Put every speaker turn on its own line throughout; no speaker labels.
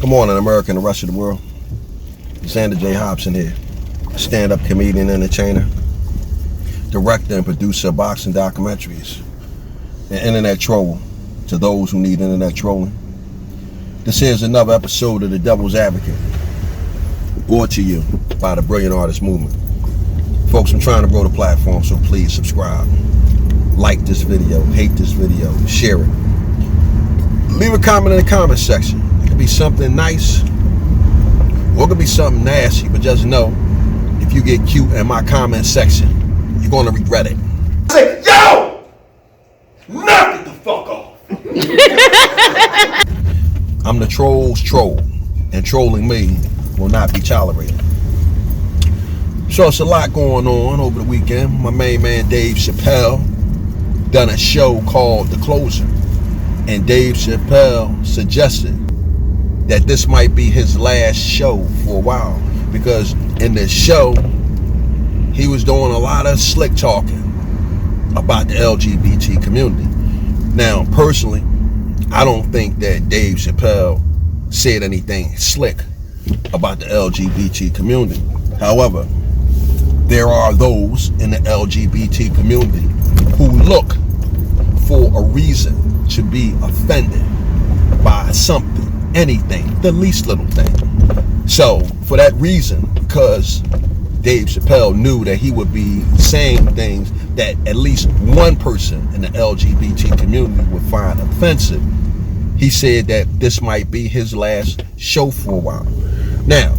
Good morning, America and the rest of the world. Xander J. Hobson here, stand-up comedian, entertainer, director and producer of boxing documentaries, and internet troll to those who need internet trolling. This is another episode of The Devil's Advocate, brought to you by the Brilliant Artist Movement. Folks, I'm trying to grow the platform, so please subscribe, like this video, hate this video, share it. Leave a comment in the comment section. It could be something nice, or it could be something nasty, but just know, if you get cute in my comment section, you're going to regret it. Say, yo! Knock it the fuck off! I'm the troll's troll, and trolling me will not be tolerated. So it's a lot going on over the weekend. My main man Dave Chappelle done a show called The Closer, and Dave Chappelle suggested that this might be his last show for a while, because in this show he was doing a lot of slick talking about the LGBT community. Now, personally, I don't think that Dave Chappelle said anything slick about the LGBT community. However, there are those in the LGBT community who look for a reason to be offended by something, anything, the least little thing. So for that reason, because Dave Chappelle knew that he would be saying things that at least one person in the LGBT community would find offensive, he said that this might be his last show for a while. Now,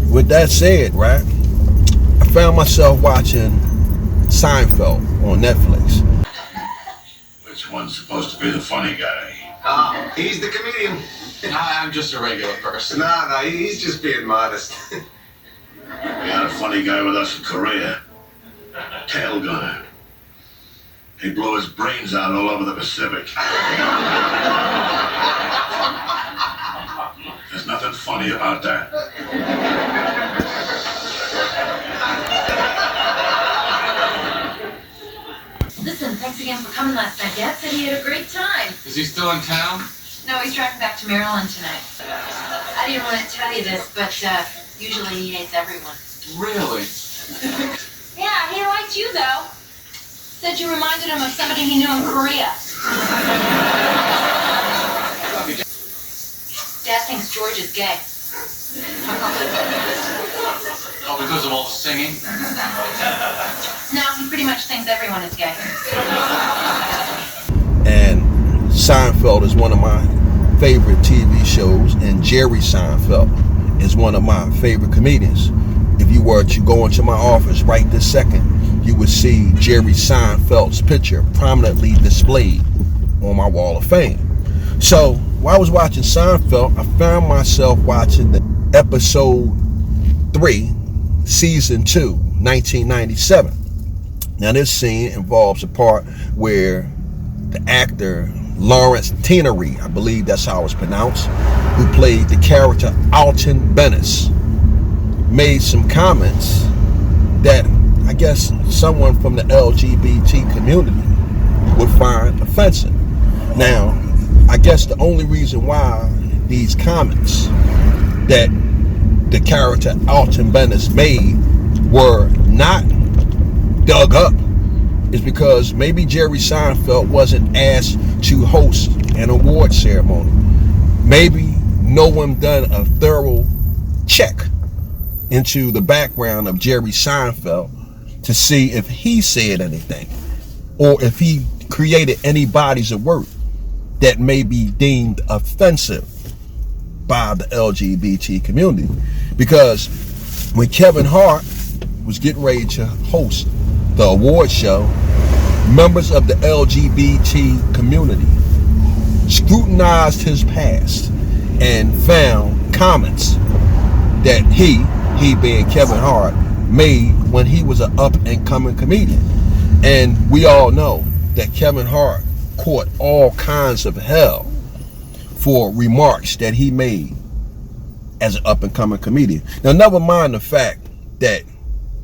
with that said, right, I found myself watching Seinfeld on Netflix.
Which one's supposed to be the funny guy?
He's the comedian.
I'm just a regular person.
No, he's just being modest.
We had a funny guy with us in Korea. Tail gunner. He blew his brains out all over the Pacific. There's nothing funny about that.
Listen, thanks again for coming last night. Dad said he had a great time.
Is he still in town?
No, he's driving back to Maryland tonight. I didn't want to tell you this, but usually he hates everyone.
Really?
Yeah, he liked you, though. Said you reminded him of somebody he knew in Korea. Dad thinks George is gay.
Oh, because of all the singing?
No, he pretty much thinks everyone is gay.
And Seinfeld is one of my favorite TV shows, and Jerry Seinfeld is one of my favorite comedians. If you were to go into my office right this second, you would see Jerry Seinfeld's picture prominently displayed on my wall of fame. So while I was watching Seinfeld, I found myself watching the episode 3, season 2, 1997. Now this scene involves a part where the actor Lawrence Tinery, I believe that's how it's pronounced, who played the character Alton Bennis, made some comments that I guess someone from the LGBT community would find offensive. Now, I guess the only reason why these comments that the character Alton Bennis made were not dug up is because maybe Jerry Seinfeld wasn't asked to host an award ceremony. Maybe no one done a thorough check into the background of Jerry Seinfeld to see if he said anything, or if he created any bodies of work that may be deemed offensive by the LGBT community. Because when Kevin Hart was getting ready to host the award show, members of the LGBT community scrutinized his past and found comments that he being Kevin Hart, made when he was an up-and-coming comedian. And we all know that Kevin Hart caught all kinds of hell for remarks that he made as an up-and-coming comedian. Now, never mind the fact that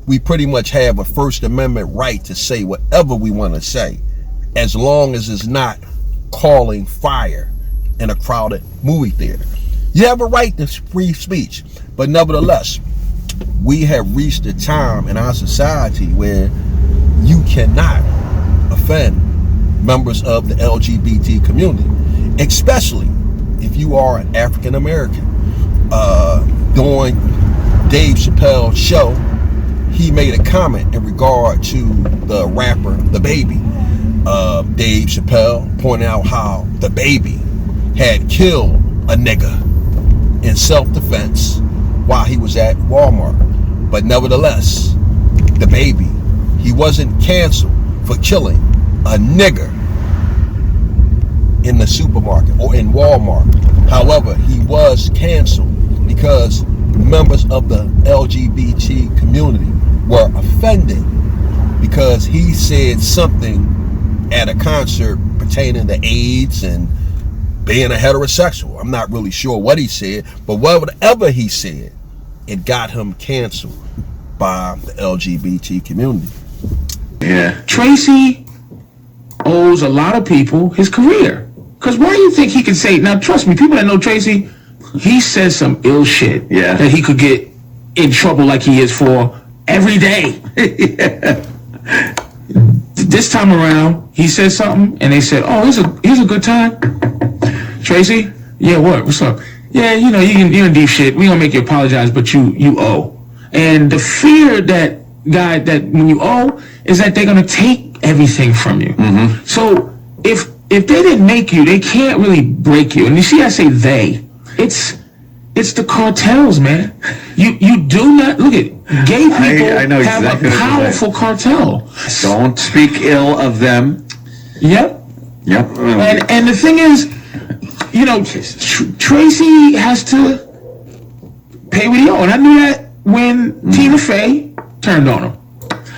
we pretty much have a First Amendment right to say whatever we want to say, as long as it's not calling fire in a crowded movie theater. You have a right to free speech, but nevertheless, we have reached a time in our society where you cannot offend members of the LGBT community, especially if you are an African American. During Dave Chappelle's show, he made a comment in regard to the rapper The Baby. Dave Chappelle pointed out how The Baby had killed a nigga in self-defense while he was at Walmart. But nevertheless, The Baby, he wasn't canceled for killing a nigger in the supermarket or in Walmart. However, he was canceled because members of the LGBT community were offended because he said something at a concert pertaining to AIDS and being a heterosexual. I'm not really sure what he said, but whatever he said, it got him canceled by the LGBT community.
Yeah. Tracy owes a lot of people his career. Because why do you think he can say, now trust me, people that know Tracy, he says some ill shit that he could get in trouble like he is for every day. This time around, he said something and they said, oh, here's a good time. Tracy? Yeah, what? What's up? Yeah, you know, you're in deep shit. We gonna make you apologize, but you owe. And the fear that when you owe is that they're gonna take everything from you. Mm-hmm. So if they didn't make you, they can't really break you. And you see, I say they. It's the cartels, man. You do not look at gay people. I know have exactly a powerful cartel.
Don't speak ill of them.
Yep. And the thing is, you know, Tracy has to pay what he owes. And I knew that when Tina Fey turned on him.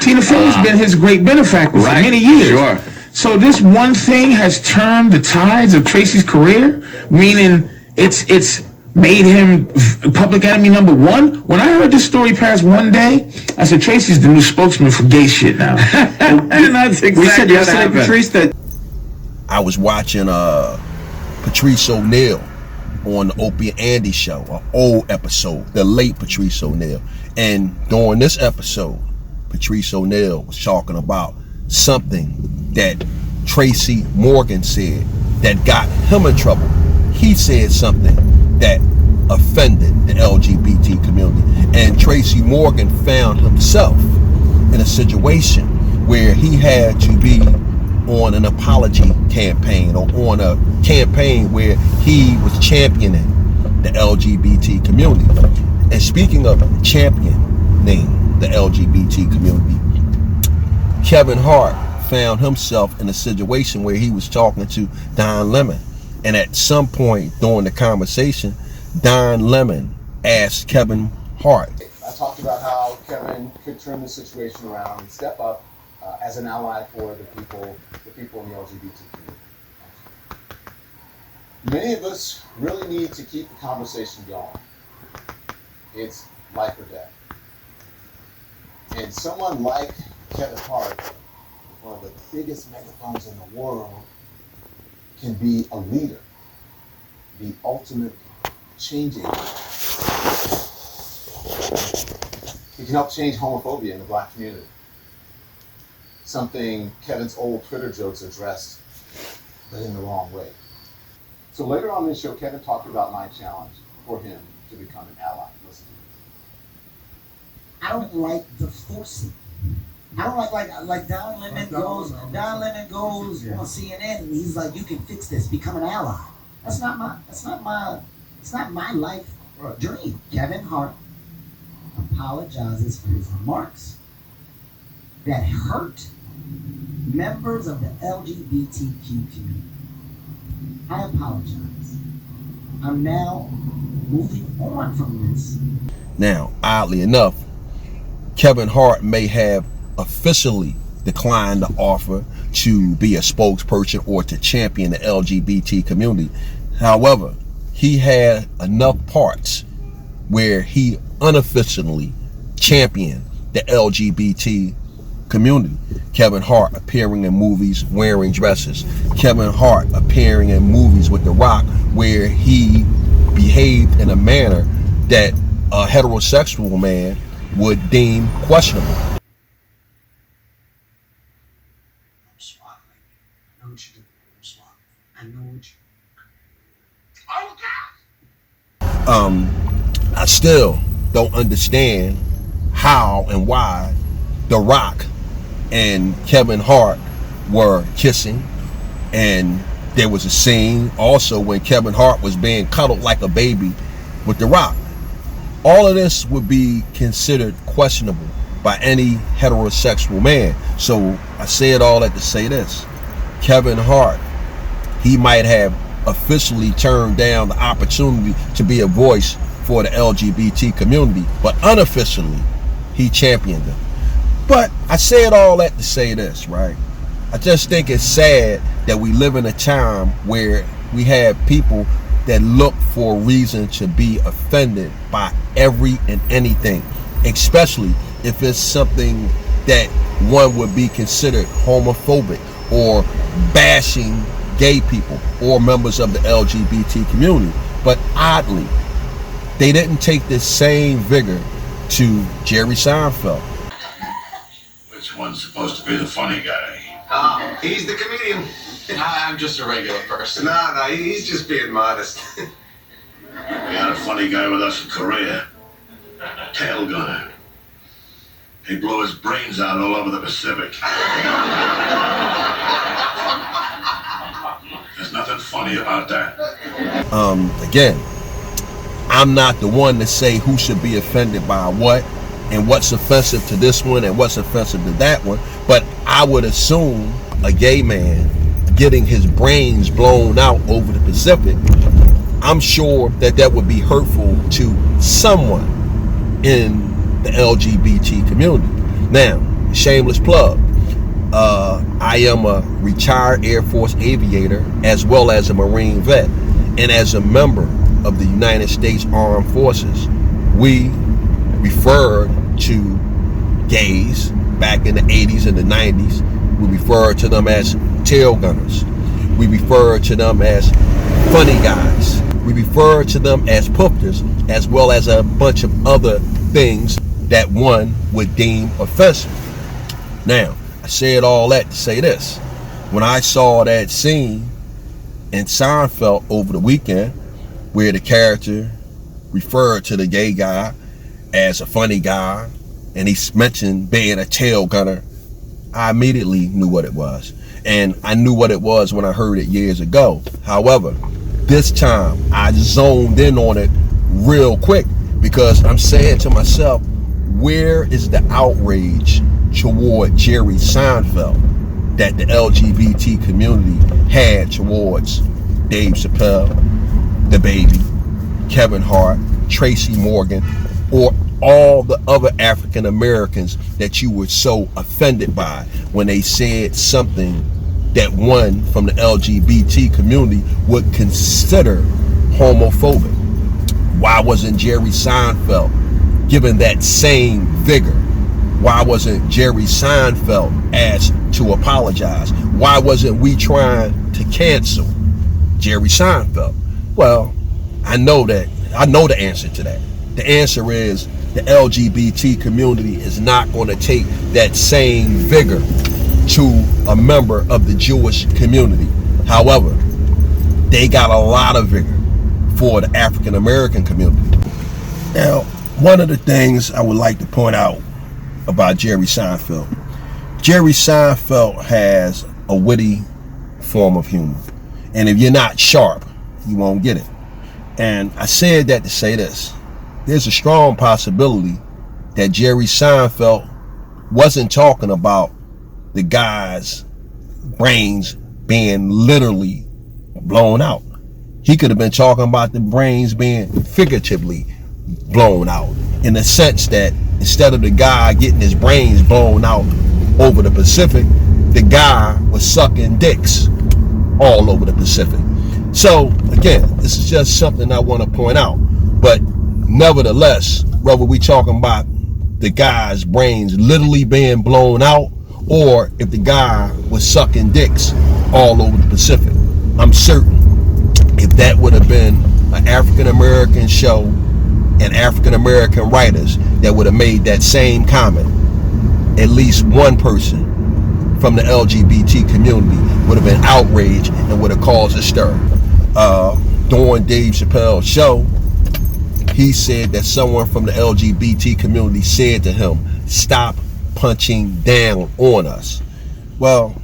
Tina Fey has been his great benefactor for many years.
Sure.
So this one thing has turned the tides of Tracy's career, meaning it's made him public enemy number one. When I heard this story pass one day, I said, Tracy's the new spokesman for gay shit now.
And that's exactly we said yesterday, Patrice, that
I was watching Patrice O'Neal on the Opie and Andy show, an old episode, the late Patrice O'Neal. And during this episode, Patrice O'Neal was talking about something that Tracy Morgan said that got him in trouble. He said something that offended the LGBT community. And Tracy Morgan found himself in a situation where he had to be on an apology campaign or on a campaign where he was championing the LGBT community. And speaking of championing the LGBT community, Kevin Hart found himself in a situation where he was talking to Don Lemon. And at some point during the conversation, Don Lemon asked Kevin Hart.
I talked about how Kevin could turn the situation around and step up as an ally for the people in the LGBT community. Many of us really need to keep the conversation going. It's life or death. And someone like Kevin Hart, one of the biggest megaphones in the world, can be a leader, the ultimate change agent. He can help change homophobia in the black community. Something Kevin's old Twitter jokes addressed, but in the wrong way. So later on in this show, Kevin talked about my challenge for him to become an ally. Listen to
I don't like the forcing. I don't like Don Lemon goes on CNN and he's like, you can fix this, become an ally. That's not my life dream. Kevin Hart apologizes for his remarks that hurt members of the LGBTQ community. I apologize. I'm now moving on from this.
Now, oddly enough, Kevin Hart may have officially declined the offer to be a spokesperson or to champion the LGBT community. However, he had enough parts where he unofficially championed the LGBT community. Kevin Hart appearing in movies wearing dresses. Kevin Hart appearing in movies with The Rock where he behaved in a manner that a heterosexual man would deem questionable.
I'm swat, I know what you do. I'm swat. I know what you
I still don't understand how and why The Rock and Kevin Hart were kissing, and there was a scene also when Kevin Hart was being cuddled like a baby with The Rock. All of this would be considered questionable by any heterosexual man. So I said all that to say this. Kevin Hart, he might have officially turned down the opportunity to be a voice for the LGBT community, but unofficially, he championed them. But I said all that to say this, right? I just think it's sad that we live in a time where we have people that look for a reason to be offended by every and anything, especially if it's something that one would be considered homophobic or bashing gay people or members of the LGBT community. But oddly, they didn't take the same vigor to Jerry Seinfeld.
Which one's supposed to be the funny guy?
He's the comedian.
I'm just a regular person.
No, he's just being modest.
We had a funny guy with us in Korea. Tail gunner. He blew his brains out all over the Pacific. There's nothing funny about that.
Again, I'm not the one to say who should be offended by what and what's offensive to this one and what's offensive to that one, but I would assume a gay man getting his brains blown out over the Pacific, I'm sure that would be hurtful to someone in the LGBT community. Now, shameless plug, I am a retired Air Force aviator as well as a Marine vet, and as a member of the United States Armed Forces, we referred to gays back in the 80s and the 90s. We referred to them as tail gunners. We referred to them as funny guys. We referred to them as poofters, as well as a bunch of other things that one would deem offensive. Now, I said all that to say this. When I saw that scene in Seinfeld over the weekend, where the character referred to the gay guy as a funny guy, and he mentioned being a tail gunner, I immediately knew what it was. And I knew what it was when I heard it years ago. However, this time I zoned in on it real quick, because I'm saying to myself, where is the outrage toward Jerry Seinfeld that the LGBT community had towards Dave Chappelle, the Baby, Kevin Hart, Tracy Morgan, or all the other African Americans that you were so offended by when they said something that one from the LGBT community would consider homophobic? Why wasn't Jerry Seinfeld given that same vigor? Why wasn't Jerry Seinfeld asked to apologize? Why wasn't we trying to cancel Jerry Seinfeld? Well, I know the answer to that. The answer is the LGBT community is not going to take that same vigor to a member of the Jewish community. However, they got a lot of vigor for the African American community. Now, one of the things I would like to point out about Jerry Seinfeld has a witty form of humor. And if you're not sharp, you won't get it. And I said that to say this. There's a strong possibility that Jerry Seinfeld wasn't talking about the guy's brains being literally blown out. He could have been talking about the brains being figuratively blown out, in the sense that instead of the guy getting his brains blown out over the Pacific, the guy was sucking dicks all over the Pacific. So again, this is just something I want to point out. But nevertheless, whether we talking about the guy's brains literally being blown out, or if the guy was sucking dicks all over the Pacific, I'm certain if that would have been an African-American show and African-American writers that would have made that same comment, at least one person from the LGBT community would have been outraged and would have caused a stir. During Dave Chappelle's show, he said that someone from the LGBT community said to him, "Stop punching down on us." Well,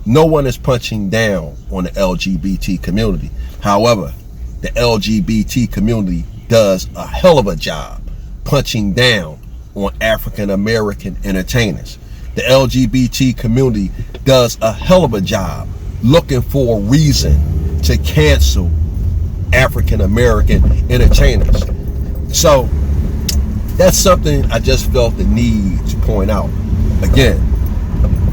no one is punching down on the LGBT community. However, the LGBT community does a hell of a job punching down on African American entertainers. The LGBT community does a hell of a job looking for a reason to cancel African American entertainers. So that's something I just felt the need to point out. Again,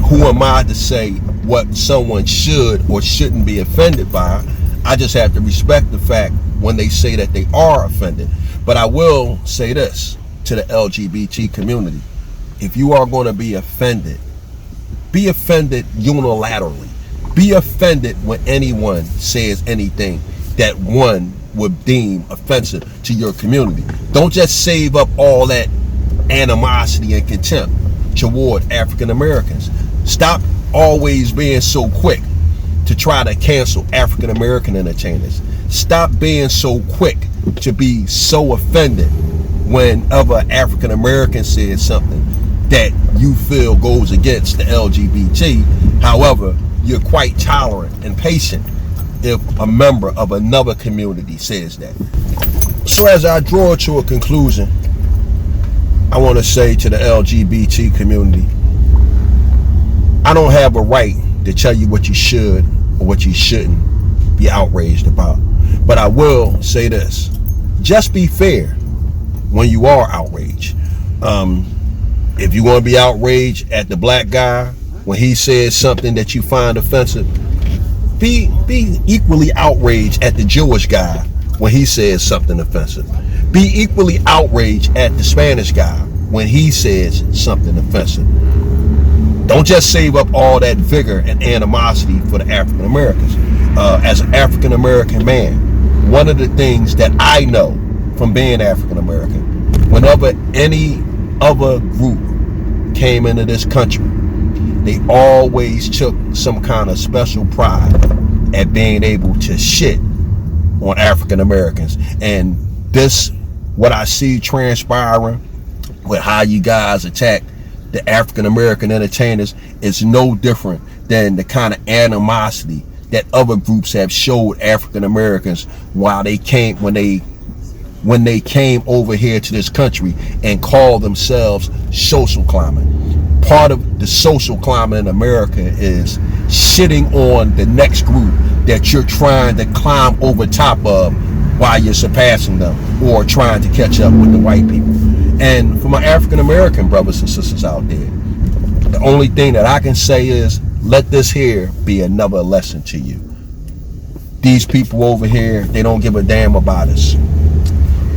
who am I to say what someone should or shouldn't be offended by? I just have to respect the fact when they say that they are offended. But I will say this to the LGBT community: if you are going to be offended unilaterally. Be offended when anyone says anything that one would deem offensive to your community. Don't just save up all that animosity and contempt toward African Americans. Stop always being so quick to try to cancel African American entertainers. Stop being so quick to be so offended whenever African American says something that you feel goes against the LGBT. However, you're quite tolerant and patient if a member of another community says that. So as I draw to a conclusion, I want to say to the LGBT community, I don't have a right to tell you what you should or what you shouldn't be outraged about. But I will say this: just be fair when you are outraged. If you want to be outraged at the black guy when he says something that you find offensive, be equally outraged at the Jewish guy when he says something offensive. Be equally outraged at the Spanish guy when he says something offensive. Don't just save up all that vigor and animosity for the African Americans. As an African American man, one of the things that I know from being African American, whenever any other group came into this country, they always took some kind of special pride at being able to shit on African Americans. And this, what I see transpiring with how you guys attack the African American entertainers, is no different than the kind of animosity that other groups have showed African Americans while they came, when they came over here to this country and called themselves social climbing. Part of the social climate in America is shitting on the next group that you're trying to climb over top of while you're surpassing them or trying to catch up with the white people. And for my African American brothers and sisters out there, the only thing that I can say is, let this here be another lesson to you. These people over here, they don't give a damn about us.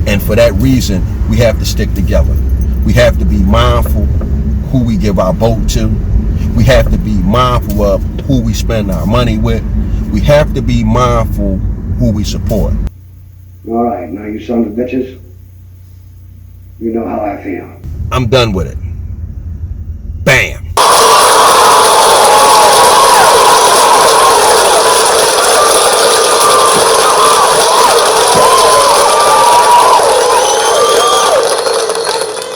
And for that reason, we have to stick together. We have to be mindful who we give our vote to. We have to be mindful of who we spend our money with. We have to be mindful who we support.
All right, now you sons of bitches, you know how I feel.
I'm done with it. Bam.